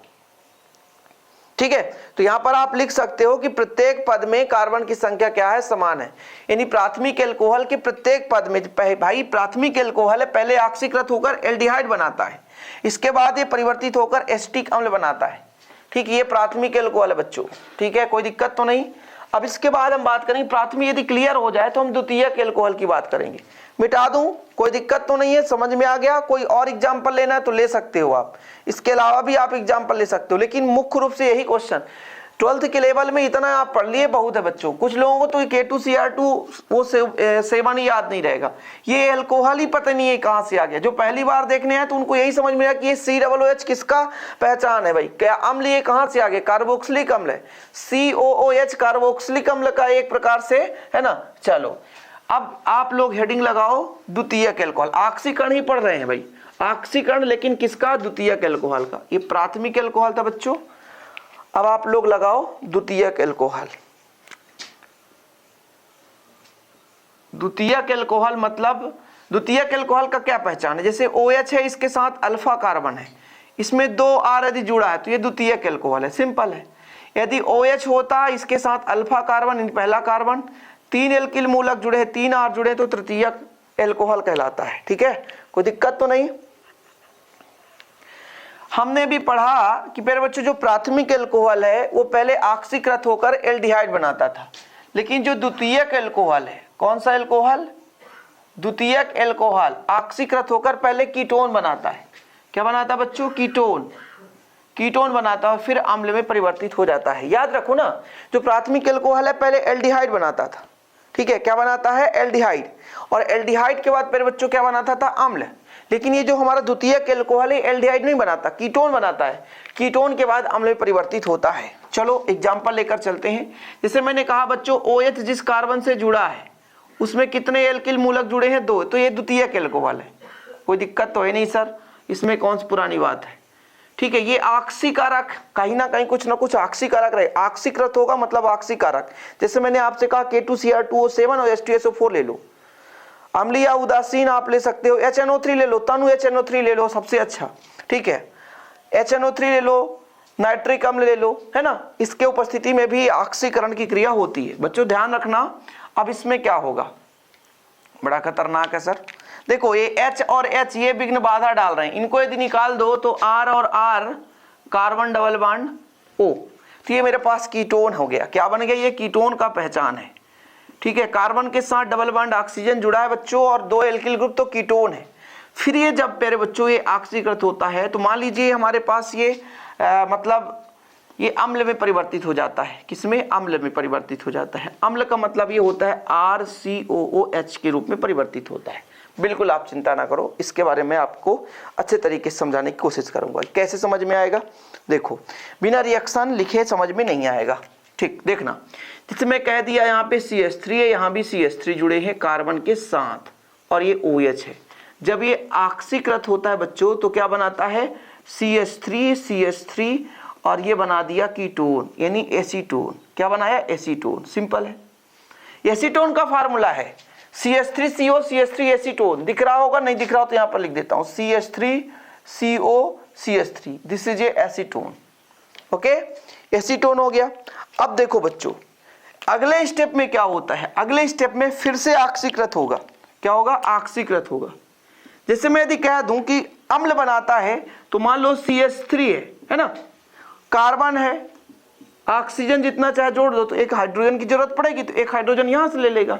[SPEAKER 1] ठीक है। तो यहां पर आप लिख सकते हो कि प्रत्येक पद में कार्बन की संख्या क्या है? समान है। यानी प्राथमिक अल्कोहल के प्रत्येक पद में, भाई प्राथमिक अल्कोहल है, पहले ऑक्सीकृत होकर एल्डिहाइड बनाता है, इसके बाद ये परिवर्तित होकर एसिटिक अम्ल बनाता है, ठीक है। ये प्राथमिक अल्कोहल है बच्चों, ठीक है, कोई दिक्कत तो नहीं। अब इसके बाद हम बात करेंगे, प्राथमिक यदि क्लियर हो जाए तो हम द्वितीयक अल्कोहल की बात करेंगे। मिटा दूं, कोई दिक्कत तो नहीं है, समझ में आ गया? कोई और एग्जाम्पल लेना है तो ले सकते हो आप, इसके अलावा भी आप एग्जाम्पल ले सकते हो, लेकिन मुख्य रूप से यही क्वेश्चन 12th के लेवल में इतना आप पढ़ लिए बहुत है बच्चों। कुछ लोगों को तो K2Cr2 वो सेवन ही याद नहीं रहेगा, ये अल्कोहल ही पता नहीं है कहां से आ गया। जो पहली बार देखने आए तो उनको यही समझ में आया कि ये COOH किसका पहचान है भाई, क्या अम्ल ये कहां से आ गया? कार्बोक्सिलिक अम्ल है, COOH कार्बोक्सिलिक अम्ल का एक प्रकार से है ना। चलो अब आप लोग हेडिंग लगाओ द्वितीयक अल्कोहल। ऑक्सीकरण ही पढ़ रहे हैं भाई, ऑक्सीकरण, लेकिन किसका? द्वितीयक अल्कोहल का। ये प्राथमिक अल्कोहल था बच्चों, अब आप लोग लगाओ द्वितीयक अल्कोहल। द्वितीयक अल्कोहल मतलब द्वितीयक अल्कोहल का क्या पहचान है? जैसे OH है, इसके साथ अल्फा कार्बन है, इसमें 2 R यदि जुड़ा है तो ये द्वितीयक अल्कोहल है, सिंपल है। यदि OH होता इसके साथ अल्फा कार्बन, पहला कार्बन, 3 एल्किल मूलक जुड़े हैं, 3 R जुड़े तो तृतीयक अल्कोहल कहलाता है, ठीक है, कोई दिक्कत तो नहीं। हमने भी पढ़ा कि मेरे बच्चों जो प्राथमिक अल्कोहल है वो पहले ऑक्सीकृत होकर एल्डिहाइड बनाता था, लेकिन जो द्वितीयक अल्कोहल है, कौन सा अल्कोहल? द्वितीयक अल्कोहल ऑक्सीकृत होकर पहले कीटोन बनाता है। क्या बनाता बच्चों? कीटोन, कीटोन बनाता है और फिर अम्ल में परिवर्तित हो जाता है। याद रखो ना, जो प्राथमिक अल्कोहल है पहले एल्डिहाइड बनाता था, ठीक है, क्या बनाता है? एल्डिहाइड, और एल्डिहाइड के बाद मेरे बच्चों क्या बनाता था? अम्ल। लेकिन ये जो हमारा द्वितीयक अल्कोहल है एल्डिहाइड नहीं बनाता, कीटोन बनाता है, कीटोन के बाद अम्ल में परिवर्तित होता है। चलो एग्जांपल लेकर चलते हैं। जैसे मैंने कहा बच्चों OH जिस कार्बन से जुड़ा है उसमें कितने एल्किल मूलक जुड़े हैं? 2, तो ये द्वितीयक अल्कोहल है, कोई दिक्कत तो है नहीं सर, इसमें कौन सी पुरानी बात है, ठीक है। ये ऑक्सीकारक, कहीं ना कहीं कुछ ना कुछ ऑक्सीकारक रहे, ऑक्सीकृत होगा मतलब ऑक्सीकारक। जैसे मैंने आपसे कहा K2Cr2O7 और H2SO4 ले लो। अम्लीय या उदासीन आप ले सकते हो, HNO3 ले लो, तनु HNO3 ले लो, सबसे अच्छा, ठीक है, HNO3 ले लो, नाइट्रिक अम्ल ले लो, है ना। इसके उपस्थिति में भी ऑक्सीकरण की क्रिया होती है बच्चों, ध्यान रखना। अब इसमें क्या होगा? बड़ा खतरनाक है सर। देखो ये H और H ये विघ्न बाधा डाल रहे हैं, इनको यदि निकाल दो तो R और R carbon double bond O, तो ये मेरे पास कीटोन हो गया। क्या बन गया? ये कीटोन का पहचान है, ठीक है। कार्बन के साथ डबल बॉन्ड ऑक्सीजन जुड़ा है बच्चों और 2 एल्किल ग्रुप, तो कीटोन है। फिर ये जब मेरे बच्चों ये ऑक्सीकृत होता है तो मान लीजिए हमारे पास ये मतलब ये अम्ल में परिवर्तित हो जाता है। किसमें? अम्ल में परिवर्तित हो जाता है। अम्ल का मतलब ये होता है RCOOH के रूप में परिवर्तित होता है। बिल्कुल आप चिंता ना करो, इसके बारे में आपको अच्छे तरीके से समझाने की कोशिश करूंगा। कैसे समझ में आएगा? देखो, बिना रिएक्शन लिखे समझ में नहीं आएगा, ठीक। देखना, जैसे मैं कह दिया यहाँ पे CH3 है, यहाँ भी CH3 जुड़े हैं कार्बन के साथ, और ये OH है। जब ये ऑक्सीकृत होता है बच्चों तो क्या बनाता है? CH3 और ये बना दिया कीटोन यानी एसीटोन। क्या बनाया? एसीटोन, सिंपल है। एसीटोन का फार्मूला है CH3CO CH3 एसीटोन। दिख रहा होगा, नहीं दिख रहा हो तो यहाँ पर लिख देता हूँ CH3 COCH3, this is a acetone. Okay, acetone हो गया। अब देखो बच्चों, अगले स्टेप में क्या होता है, अगले स्टेप में फिर से ऑक्सीकृत होगा। क्या होगा? ऑक्सीकृत होगा। जैसे मैं यदि कह दूं कि अम्ल बनाता है, तो मान लो CH3 है ना, कार्बन है, ऑक्सीजन जितना चाहे जोड़ दो, तो एक हाइड्रोजन की जरूरत पड़ेगी, तो एक हाइड्रोजन यहां से ले लेगा।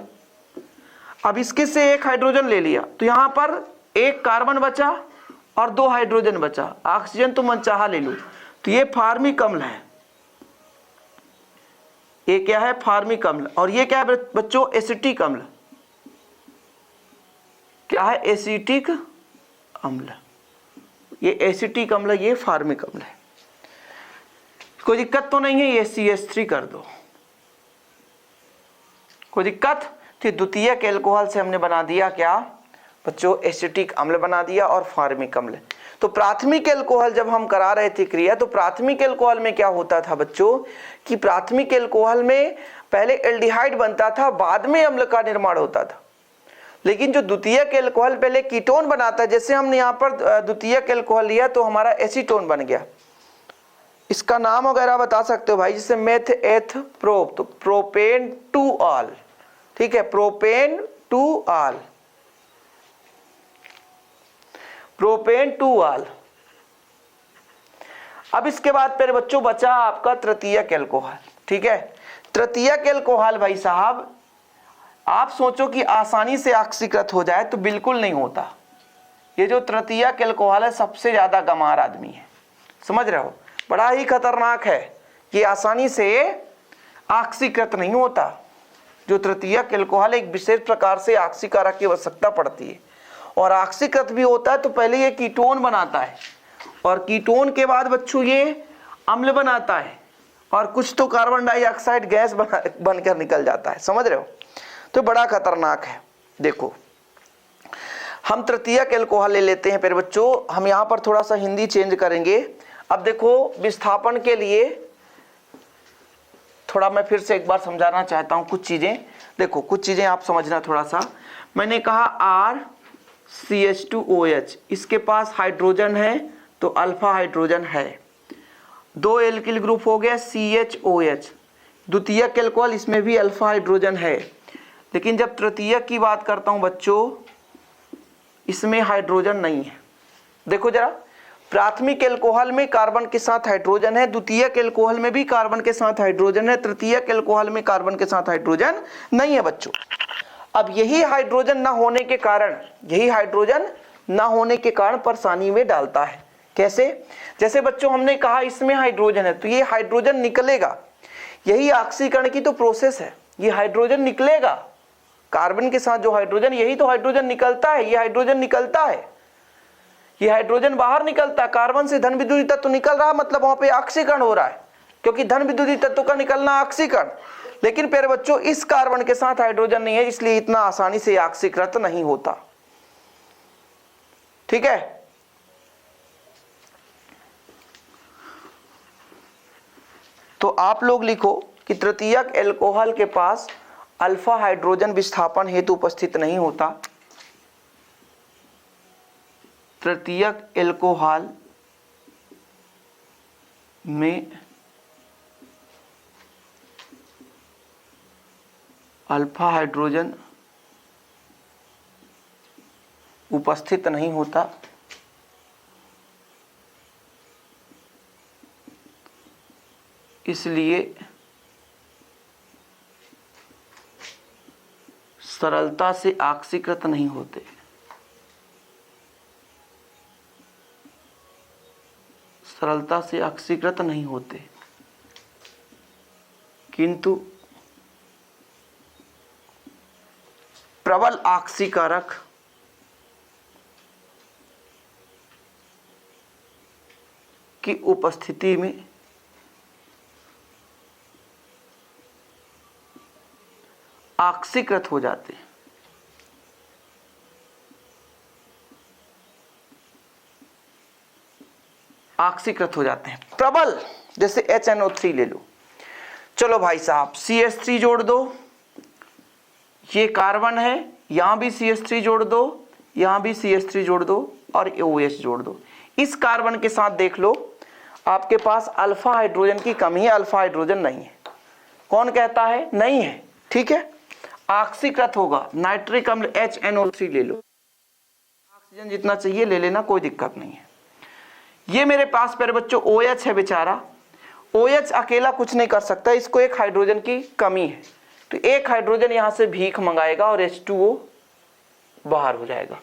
[SPEAKER 1] अब इसके से एक हाइड्रोजन ले लिया, तो यहां पर एक कार्बन बचा और 2 हाइड्रोजन बचा। ऑक्सीजन तो मनचाहा ले लो, तो ये फार्मिक अम्ल है। ये क्या है? फार्मिक अम्ल। और ये क्या है बच्चों? एसिटिक अम्ल। क्या है? एसिटिक अम्ल। ये एसिटिक अम्ल, ये फार्मिक अम्ल है। कोई दिक्कत तो नहीं है? ये CH3 कर दो, कोई दिक्कत? तो द्वितीयक एल्कोहल से हमने बना दिया क्या बच्चों? एसिटिक अम्ल बना दिया और फार्मिक अम्ल। तो प्राथमिक एल्कोहल जब हम करा रहे थे क्रिया, तो प्राथमिक एल्कोहल में क्या होता था बच्चों कि प्राथमिक एल्कोहल में पहले एल्डिहाइड बनता था, बाद में अम्ल का निर्माण होता था। लेकिन जो द्वितीयक एल्कोहल पहले कीटोन बनाता है, जैसे हमने यहाँ पर द्वितीयक एल्कोहल लिया तो हमारा एसीटोन बन गया। इसका नाम वगैरह बता सकते हो भाई, जैसे मेथ एथ प्रोप, तो प्रोपेन टू ऑल, ठीक है, propane two all, propane two all. अब इसके बाद फिर बच्चों बचा आपका तृतीयक एल्कोहल, ठीक है। तृतीयक एल्कोहल भाई साहब, आप सोचो कि आसानी से ऑक्सीकृत हो जाए, तो बिल्कुल नहीं होता। ये जो तृतीयक एल्कोहल है, सबसे ज्यादा गंवार आदमी है, समझ रहे हो, बड़ा ही खतरनाक है, कि आसानी से ऑक्सीकृत नहीं होता। जो तृतीयक एल्कोहल एक विशेष प्रकार से ऑक्सीकारक की आवश्यकता पड़ती है, और ऑक्सीकृत भी होता है तो पहले ये कीटोन बनाता है, और कीटोन के बाद बच्चों ये अम्ल बनाता है, और कुछ तो कार्बन डाइऑक्साइड गैस बनकर निकल जाता है, समझ रहे हो। तो बड़ा खतरनाक है। देखो हम तृतीयक एल्कोहल ले लेते हैं। फिर बच्चों हम यहाँ पर थोड़ा सा हिंदी चेंज करेंगे। अब देखो विस्थापन के लिए थोड़ा मैं फिर से एक बार समझाना चाहता हूँ कुछ चीजें। देखो कुछ चीजें आप समझना थोड़ा सा। मैंने कहा RCH2OH, इसके पास हाइड्रोजन है तो अल्फा हाइड्रोजन है। 2 एल्किल ग्रुप हो गया CHOH, द्वितीयक एल्कोहल, इसमें भी अल्फा हाइड्रोजन है। लेकिन जब तृतीयक की बात करता हूं बच्चों, इसमें हाइड्रोजन नहीं है। देखो जरा, प्राथमिक एल्कोहल में कार्बन के साथ हाइड्रोजन है, द्वितीयक एल्कोहल में भी कार्बन के साथ हाइड्रोजन है, तृतीयक एल्कोहल में कार्बन के साथ हाइड्रोजन नहीं है बच्चों। अब यही हाइड्रोजन ना होने के कारण परेशानी में डालता है। कैसे? जैसे बच्चों हमने कहा इसमें हाइड्रोजन है, तो ये हाइड्रोजन निकलेगा, यही ऑक्सीकरण की तो प्रोसेस है, ये हाइड्रोजन निकलेगा कार्बन के साथ, जो हाइड्रोजन, यही तो हाइड्रोजन निकलता है, ये हाइड्रोजन निकलता है, ये हाइड्रोजन बाहर निकलता है, कार्बन से धन विद्युतीय तत्व निकल रहा है, मतलब वहां पे ऑक्सीकरण हो रहा है, क्योंकि धन विद्युतीय तत्व का निकलना ऑक्सीकरण। लेकिन प्यारे बच्चों इस कार्बन के साथ हाइड्रोजन नहीं है, इसलिए इतना आसानी से ऑक्सीकृत नहीं होता, ठीक है। तो आप लोग लिखो कि तृतीयक एल्कोहल के पास अल्फा हाइड्रोजन विस्थापन हेतु उपस्थित नहीं होता। तृतीयक एल्कोहल में अल्फा हाइड्रोजन उपस्थित नहीं होता, इसलिए सरलता से ऑक्सीकृत नहीं होते। सरलता से ऑक्सीकृत नहीं होते, किंतु प्रबल ऑक्सीकारक की उपस्थिति में ऑक्सीकृत हो जाते हैं। ऑक्सीकृत हो जाते हैं प्रबल, जैसे HNO3 ले लो। चलो भाई साहब CH3 जोड़ दो, ये कार्बन है, यहां भी CH3 जोड़ दो, यहां भी CH3 जोड़ दो, और OH जोड़ दो। इस कार्बन के साथ देख लो आपके पास अल्फा हाइड्रोजन की कमी है, अल्फा हाइड्रोजन नहीं है। कौन कहता है? नहीं है। ठीक है, ऑक्सीकृत होगा, नाइट्रिक अम्ल HNO3 ले लो, ऑक्सीजन जितना चाहिए ले लेना, कोई दिक्कत नहीं है। ये मेरे पास मेरे बच्चों OH है बेचारा, OH अकेला कुछ नहीं कर सकता, इसको एक हाइड्रोजन की कमी है, तो एक हाइड्रोजन यहां से भीख मंगाएगा और H2O बाहर हो जाएगा।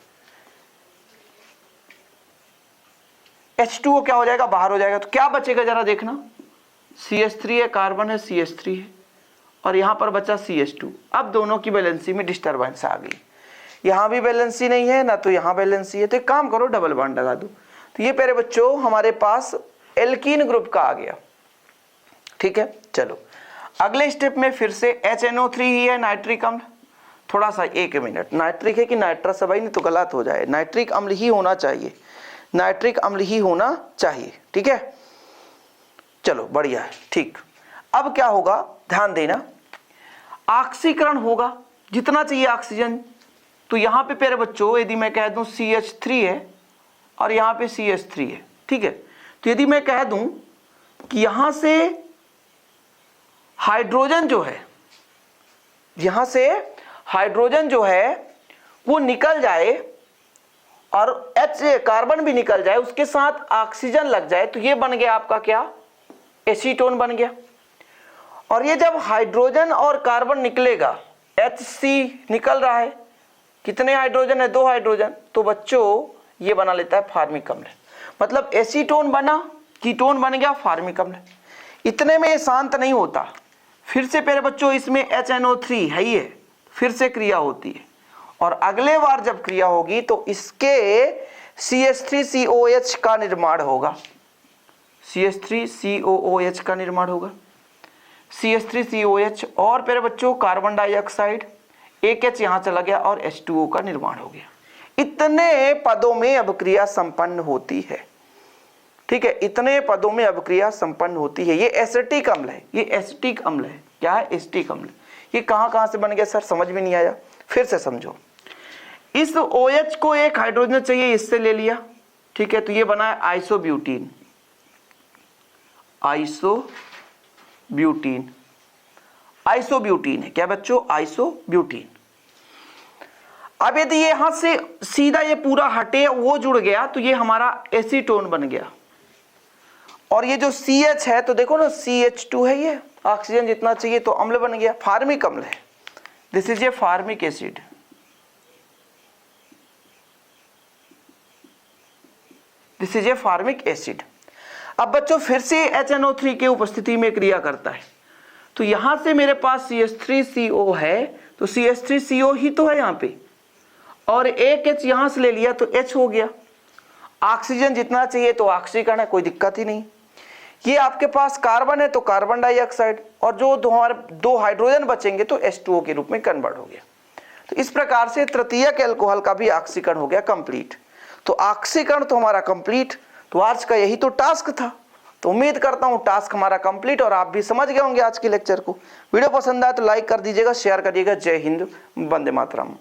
[SPEAKER 1] H2O क्या हो जाएगा? बाहर हो जाएगा। तो क्या बचेगा जरा देखना, CH3 है, कार्बन है, CH3 है, और यहां पर बचा CH2। अब दोनों की वैलेंसी में डिस्टरबेंस आ गई, यहां भी वैलेंसी नहीं है ना, तो यहां वैलेंसी है, तो एक काम करो डबल बॉन्ड लगा दो। तो ये प्यारे बच्चों हमारे पास एल्कीन ग्रुप का आ गया। ठीक है, चलो अगले स्टेप में फिर से HNO3 ही है, नाइट्रिक अम्ल। थोड़ा सा एक मिनट, नाइट्रिक है कि नाइट्रस है भाई, नहीं तो गलत हो जाए, नाइट्रिक अम्ल ही होना चाहिए, नाइट्रिक अम्ल ही होना चाहिए। ठीक है, चलो बढ़िया है। ठीक, अब क्या होगा ध्यान देना, ऑक्सीकरण होगा, जितना चाहिए ऑक्सीजन। तो यहां पे प्यारे बच्चों यदि मैं कह दूं CH3 है और यहां पे CH3 है, ठीक है, तो यदि मैं कह दूं कि यहां से हाइड्रोजन जो है, यहां से हाइड्रोजन जो है वो निकल जाए और H कार्बन भी निकल जाए, उसके साथ ऑक्सीजन लग जाए, तो ये बन गया आपका क्या? एसीटोन बन गया। और ये जब हाइड्रोजन और कार्बन निकलेगा, HC निकल रहा है, कितने हाइड्रोजन है? 2 हाइड्रोजन, तो बच्चों ये बना लेता है फार्मिक अम्ल। मतलब एसीटोन बना, कीटोन बन गया, फार्मिक अम्ल। इतने में ये शांत नहीं होता, फिर से प्यारे बच्चों इसमें HNO3 है ही है, फिर से क्रिया होती है, और अगले बार जब क्रिया होगी तो इसके CH3COOH का निर्माण होगा, CH3COOH का निर्माण होगा, CH3COH, और प्यारे बच्चों कार्बन डाइऑक्साइड, एक H यहां चला गया और H2O का निर्माण हो गया। इतने पदों में अभिक्रिया संपन्न होती है। ठीक है, इतने पदों में अभिक्रिया संपन्न होती है। ये एसिटिक अम्ल है, ये एसिटिक अम्ल है। क्या है? एसिटिक अम्ल। ये कहां से बन गया सर? समझ में नहीं आया, फिर से समझो। इस OH को एक हाइड्रोजन चाहिए, इससे ले लिया, ठीक है, तो ये बना है आइसोब्यूटीन, आइसोब्यूटीन, आइसोब्यूटीन है क्या बच्चों? आइसोब्यूटीन। अब यदि ये यहां से सीधा ये पूरा हटे, वो जुड़ गया, तो ये हमारा एसीटोन बन गया। और ये जो CH है तो देखो ना, CH2 है, ये ऑक्सीजन जितना चाहिए, तो अम्ल बन गया, फार्मिक अम्ल है। This is a formic acid, this is a formic acid. अब बच्चों फिर से HNO3 के उपस्थिति में क्रिया करता है, तो यहां से मेरे पास CH3CO है, तो CH3CO ही तो है यहां पे, और एक H यहां से ले लिया तो H हो गया। ऑक्सीजन जितना चाहिए तो ऑक्सीकरण है, कोई दिक्कत ही नहीं। ये आपके पास कार्बन है तो कार्बन डाइऑक्साइड, और जो हमारे 2 हाइड्रोजन बचेंगे तो H2O के रूप में कन्वर्ट हो गया। तो इस प्रकार से तृतीयक एल्कोहल का भी ऑक्सीकरण हो गया कंप्लीट। तो ऑक्सीकरण तो हमारा कंप्लीट। तो आज का यही तो टास्क था। तो उम्मीद करता हूं टास्क हमारा कंप्लीट और आप भी समझ गए होंगे आज के लेक्चर को। वीडियो पसंद आए तो लाइक कर दीजिएगा, शेयर करिएगा। जय हिंद, वंदे मातरम।